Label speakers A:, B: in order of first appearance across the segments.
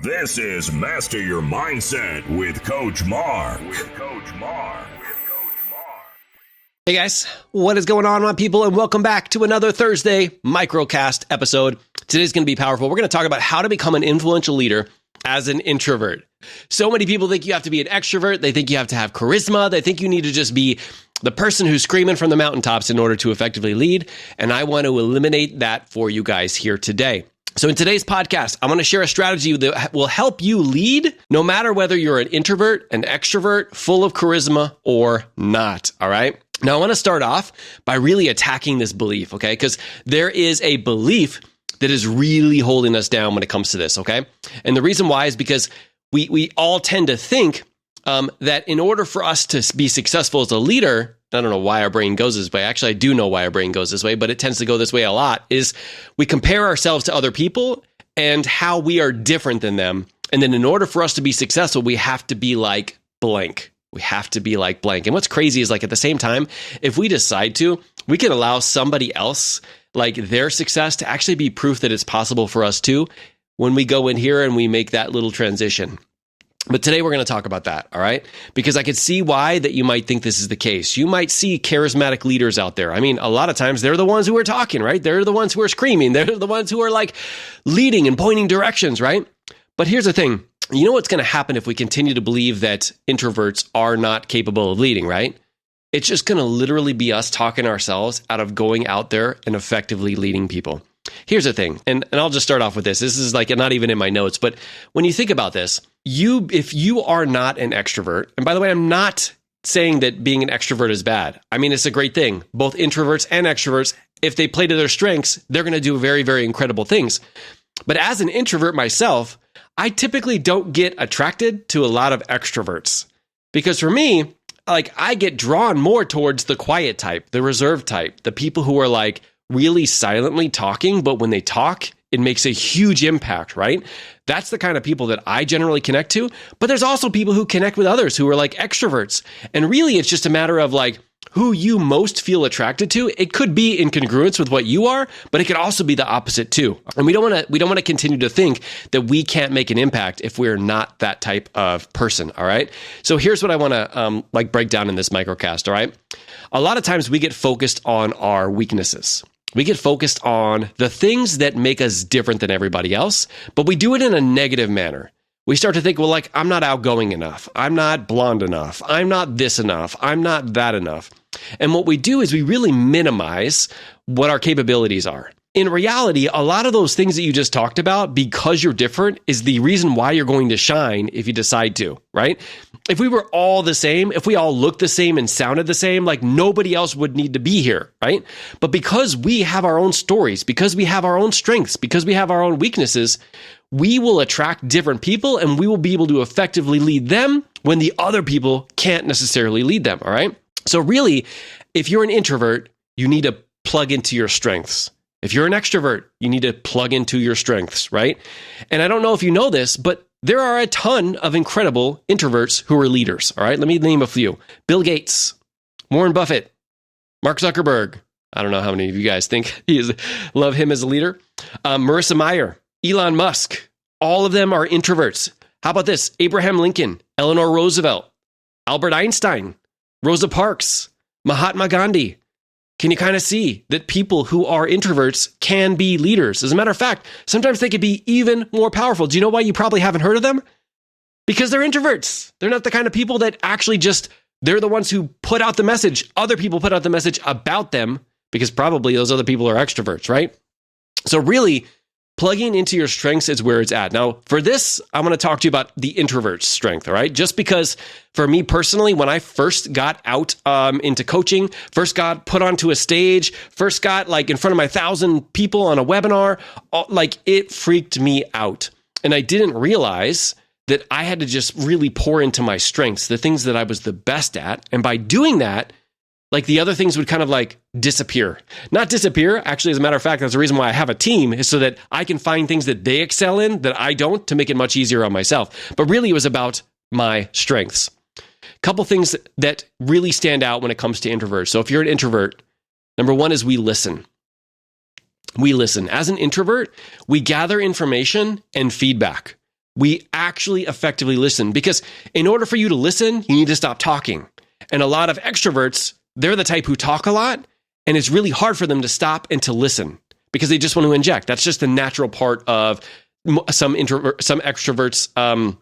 A: This is Master Your Mindset with Coach Mark.
B: Hey guys, what is going on, my people? And welcome back to another Thursday Microcast episode. Today's going to be powerful. We're going to talk about how to become an influential leader as an introvert. So many people think you have to be an extrovert. They think you have to have charisma. They think you need to just be the person who's screaming from the mountaintops in order to effectively lead. And I want to eliminate that for you guys here today. So in today's podcast, I'm going to share a strategy that will help you lead no matter whether you're an introvert, an extrovert, full of charisma or not. All right. Now, I want to start off by really attacking this belief, okay? Because there is a belief that is really holding us down when it comes to this, okay? And the reason why is because we all tend to think that in order for us to be successful as a leader, I don't know why our brain goes this way. Actually, I do know why our brain goes this way, but it tends to go this way a lot, is we compare ourselves to other people and how we are different than them. And then in order for us to be successful, we have to be like blank. We have to be like blank. And what's crazy is, like, at the same time, if we decide to, we can allow somebody else, like, their success to actually be proof that it's possible for us too, when we go in here and we make that little transition. But today we're going to talk about that, all right? Because I could see why that you might think this is the case. You might see charismatic leaders out there. I mean, a lot of times they're the ones who are talking, right? They're the ones who are screaming. They're the ones who are, like, leading and pointing directions, right? But here's the thing. You know what's going to happen if we continue to believe that introverts are not capable of leading, right? It's just going to literally be us talking ourselves out of going out there and effectively leading people. Here's the thing, and I'll just start off with this. This is, like, not even in my notes, but when you think about this, if you are not an extrovert, and by the way, I'm not saying that being an extrovert is bad. I mean, it's a great thing. Both introverts and extroverts, if they play to their strengths, they're going to do very, very incredible things. But as an introvert myself, I typically don't get attracted to a lot of extroverts, because for me, like, I get drawn more towards the quiet type, the reserved type, the people who are, like, really silently talking, but when they talk, it makes a huge impact, right? That's the kind of people that I generally connect to. But there's also people who connect with others who are like extroverts. And really, it's just a matter of, like, who you most feel attracted to. It could be in congruence with what you are, but it could also be the opposite too. And we don't want to continue to think that we can't make an impact if we're not that type of person. All right. So here's what I want to break down in this microcast. All right. A lot of times we get focused on our weaknesses. We get focused on the things that make us different than everybody else, but we do it in a negative manner. We start to think, well, like, I'm not outgoing enough. I'm not blonde enough. I'm not this enough. I'm not that enough. And what we do is we really minimize what our capabilities are. In reality, a lot of those things that you just talked about, because you're different, is the reason why you're going to shine if you decide to, right? If we were all the same, if we all looked the same and sounded the same, like, nobody else would need to be here, right? But because we have our own stories, because we have our own strengths, because we have our own weaknesses, we will attract different people and we will be able to effectively lead them when the other people can't necessarily lead them, all right? So really, if you're an introvert, you need to plug into your strengths. If you're an extrovert, you need to plug into your strengths, right? And I don't know if you know this, but there are a ton of incredible introverts who are leaders, all right? Let me name a few. Bill Gates, Warren Buffett, Mark Zuckerberg. I don't know how many of you guys think love him as a leader. Marissa Mayer, Elon Musk. All of them are introverts. How about this? Abraham Lincoln, Eleanor Roosevelt, Albert Einstein, Rosa Parks, Mahatma Gandhi. Can you kind of see that people who are introverts can be leaders? As a matter of fact, sometimes they could be even more powerful. Do you know why you probably haven't heard of them? Because they're introverts. They're not the kind of people that actually they're the ones who put out the message. Other people put out the message about them, because probably those other people are extroverts, right? So really, plugging into your strengths is where it's at. Now, for this, I want to talk to you about the introvert's strength, all right? Just because for me personally, when I first got out into coaching, first got put onto a stage, first got, like, in front of my 1,000 people on a webinar, like, it freaked me out. And I didn't realize that I had to just really pour into my strengths, the things that I was the best at. And by doing that, like, the other things would kind of, like, disappear. Not disappear. Actually, as a matter of fact, that's the reason why I have a team, is so that I can find things that they excel in that I don't, to make it much easier on myself. But really, it was about my strengths. Couple things that really stand out when it comes to introverts. So if you're an introvert, number one is we listen. We listen. As an introvert, we gather information and feedback. we actually effectively listen. Because in order for you to listen, you need to stop talking. And a lot of extroverts, they're the type who talk a lot, and it's really hard for them to stop and to listen because they just want to inject. That's just the natural part of some extroverts'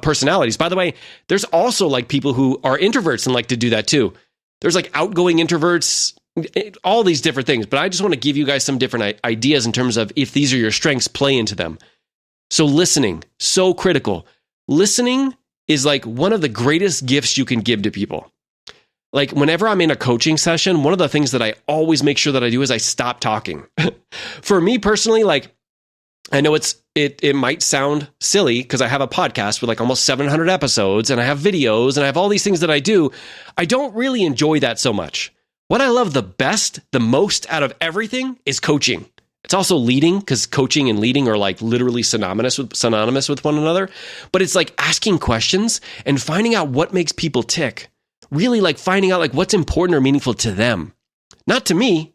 B: personalities. By the way, there's also like people who are introverts and like to do that too. There's like outgoing introverts, all these different things. But I just want to give you guys some different ideas in terms of if these are your strengths, play into them. So listening, so critical. Listening is like one of the greatest gifts you can give to people. Like whenever I'm in a coaching session, one of the things that I always make sure that I do is I stop talking. For me personally, like I know it might sound silly because I have a podcast with like almost 700 episodes and I have videos and I have all these things that I do. I don't really enjoy that so much. What I love the most out of everything is coaching. It's also leading because coaching and leading are like literally synonymous with one another. But it's like asking questions and finding out what makes people tick. Really like finding out like what's important or meaningful to them, not to me.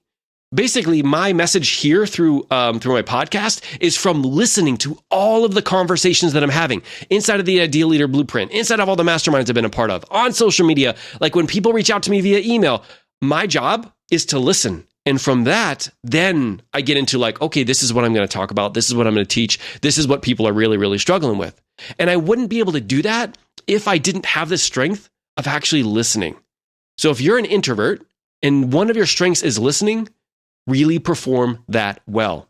B: Basically, my message here through my podcast is from listening to all of the conversations that I'm having inside of the Ideal Leader Blueprint, inside of all the masterminds I've been a part of, on social media. Like when people reach out to me via email, my job is to listen. And from that, then I get into like, okay, this is what I'm going to talk about. This is what I'm going to teach. This is what people are really, really struggling with. And I wouldn't be able to do that if I didn't have the strength of actually listening. So if you're an introvert and one of your strengths is listening, really perform that well.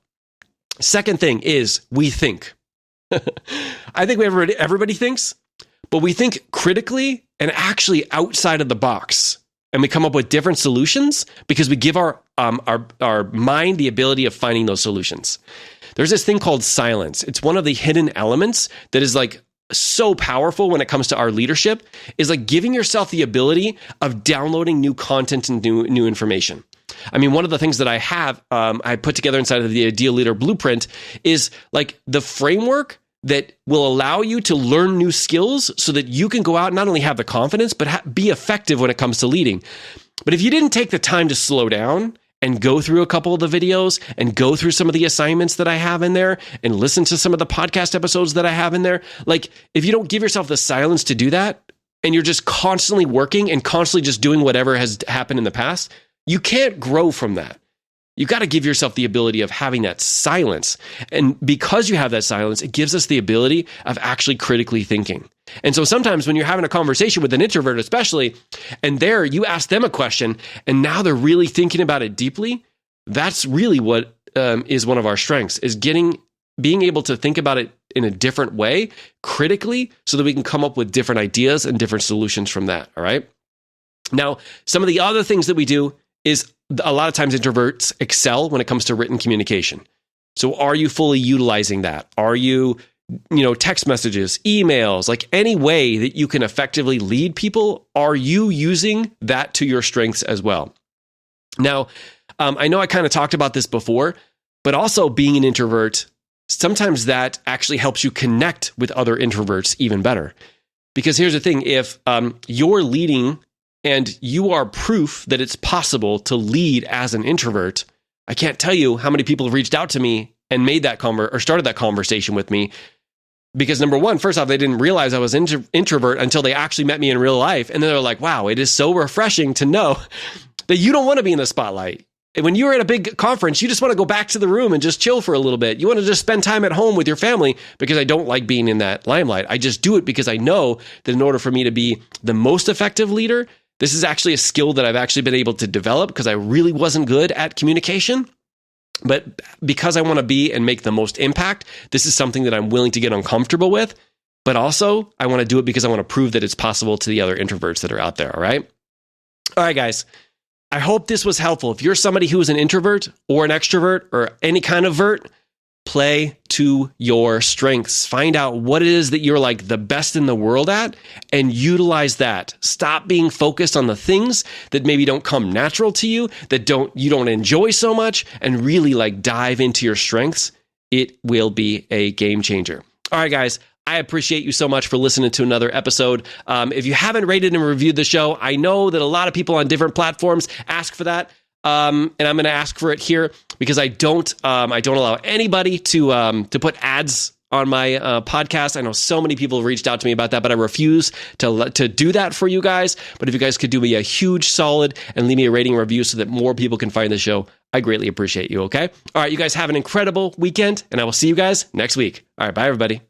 B: Second thing is we think. I think everybody thinks, but we think critically and actually outside of the box. And we come up with different solutions because we give our mind the ability of finding those solutions. There's this thing called silence. It's one of the hidden elements that is like so powerful when it comes to our leadership, is like giving yourself the ability of downloading new content and new information. I mean, one of the things that I have, I put together inside of the Ideal Leader Blueprint is like the framework that will allow you to learn new skills so that you can go out and not only have the confidence, but be effective when it comes to leading. But if you didn't take the time to slow down and go through a couple of the videos and go through some of the assignments that I have in there and listen to some of the podcast episodes that I have in there, like if you don't give yourself the silence to do that and you're just constantly working and constantly just doing whatever has happened in the past, you can't grow from that. You got to give yourself the ability of having that silence. And because you have that silence, it gives us the ability of actually critically thinking. And so sometimes when you're having a conversation with an introvert, especially, and there you ask them a question, and now they're really thinking about it deeply, that's really what is one of our strengths, is being able to think about it in a different way, critically, so that we can come up with different ideas and different solutions from that, all right? Now, some of the other things that we do is a lot of times introverts excel when it comes to written communication. So are you fully utilizing that? Are you, text messages, emails, like any way that you can effectively lead people? Are you using that to your strengths as well? Now, I know I kind of talked about this before, but also being an introvert, sometimes that actually helps you connect with other introverts even better. Because here's the thing, if you're leading and you are proof that it's possible to lead as an introvert, I can't tell you how many people have reached out to me and made that started that conversation with me. Because number one, first off, they didn't realize I was introvert until they actually met me in real life. And then they're like, wow, it is so refreshing to know that you don't want to be in the spotlight. When you're at a big conference, you just want to go back to the room and just chill for a little bit. You want to just spend time at home with your family, because I don't like being in that limelight. I just do it because I know that in order for me to be the most effective leader, this is actually a skill that I've actually been able to develop because I really wasn't good at communication. But because I want to be and make the most impact, this is something that I'm willing to get uncomfortable with. But also, I want to do it because I want to prove that it's possible to the other introverts that are out there, all right? All right, guys. I hope this was helpful. If you're somebody who is an introvert or an extrovert or any kind of vert, play to your strengths. Find out what it is that you're like the best in the world at and utilize that. Stop being focused on the things that maybe don't come natural to you, that you don't enjoy so much, and really like dive into your strengths. It will be a game changer. All right, guys. I appreciate you so much for listening to another episode. If you haven't rated and reviewed the show, I know that a lot of people on different platforms ask for that. And I'm going to ask for it here because I don't allow anybody to put ads on my podcast. I know so many people have reached out to me about that, but I refuse to do that for you guys. But if you guys could do me a huge solid and leave me a rating and review so that more people can find the show, I greatly appreciate you, okay? All right, you guys have an incredible weekend, and I will see you guys next week. All right, bye, everybody.